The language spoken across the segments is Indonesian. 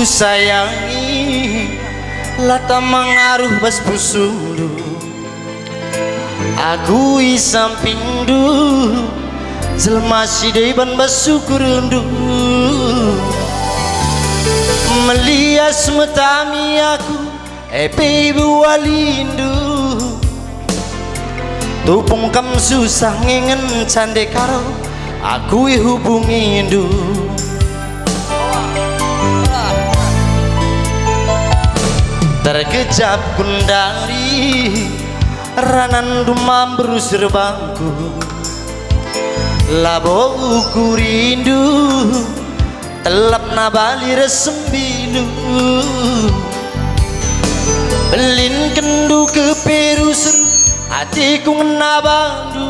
ku sayangi lata mengaruh bas pusundu aku isampindu jelma sidaiban bas syukurundu melias metami aku ibu walindu tupung kam susah ngingen cande karo aku hubungindu terkejap kundari ranan dumam berusir bangku labo ku rindu telap nabali resembilu belin kendu ke perusir hatiku ngena bandu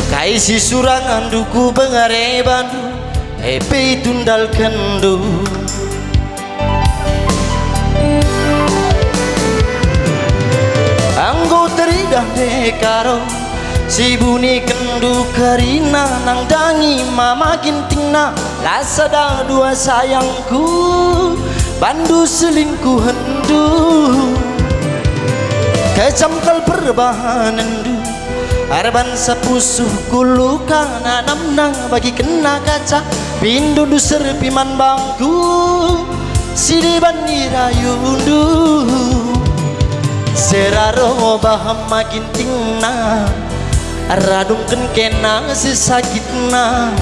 kaisi surangan duku bengare bandu epe tundal kendu anggo teridah dekaro si buni kendu karina nang dangi mama gintingna lasada dua sayangku bandu selingkuh hendu kecamkal perbahanandu arban sapusuh kuluka nanam nang bagi kena kaca pindu duser piman bangku sidiban nirayundu seraro baham makin tingna radungken kena sesakitna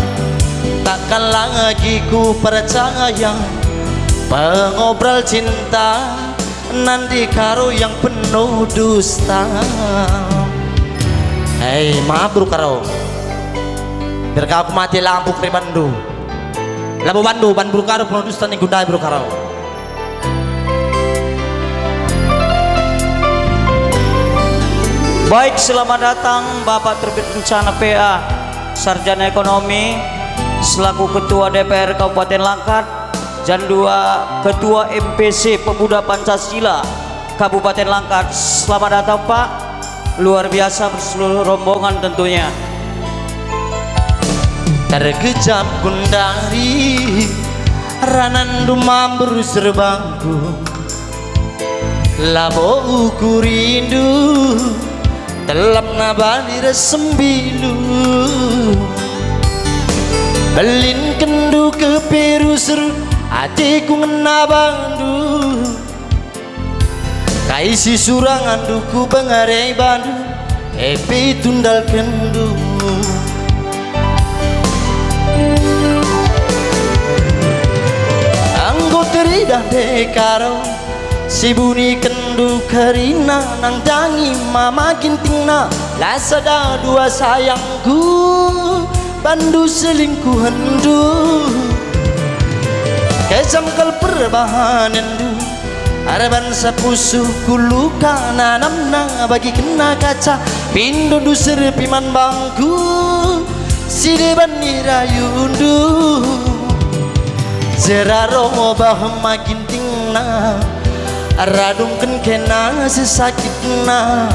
takkan lagi ku percaya pengobrol cinta nanti karo yang penuh dusta. Hei maaf bro karo biar aku mati lampu kri bandu labu bandu ban bro karo penuh dusta nih gundai bro karo. Baik, selamat datang Bapak Terbit Rencana PA Sarjana Ekonomi selaku Ketua DPR Kabupaten Langkat dan 2 Ketua MPC Pemuda Pancasila Kabupaten Langkat. Selamat datang Pak, luar biasa berseluruh rombongan tentunya. Terkejap kundari ranan dumam berusir bangku labo ku rindu telap nabali resembilu belin kendu ke perusir hatiku ngena bandu kaisi surangan duku bengare bandu epe tundal kendu anggo teridah dekaro si buni kendu karina nang dangi mama gintingna lasada dua sayangku bandu selingkuh hendu kecamkal perbahanandu araban sapusuh kuluka nanam nang bagi kena kaca pindu dusir piman bangku sideban nirayundu zeraro bahama gintingna radungken kena sesakitna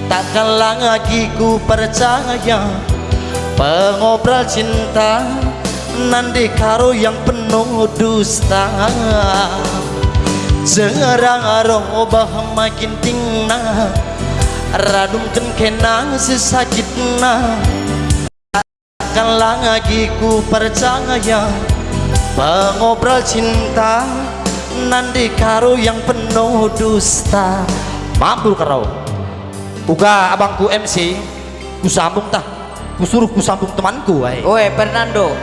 takkan lagi ku percaya pengobrol cinta nanti karo yang penuh dusta Serang roba makin tingna radungken kena sesakitna takkan lagi ku percaya pengobrol cinta nanti karo yang penuh dusta. Mampu karo uga abangku MC ku sambung tah ku suruh ku sambung temanku. Oi Fernando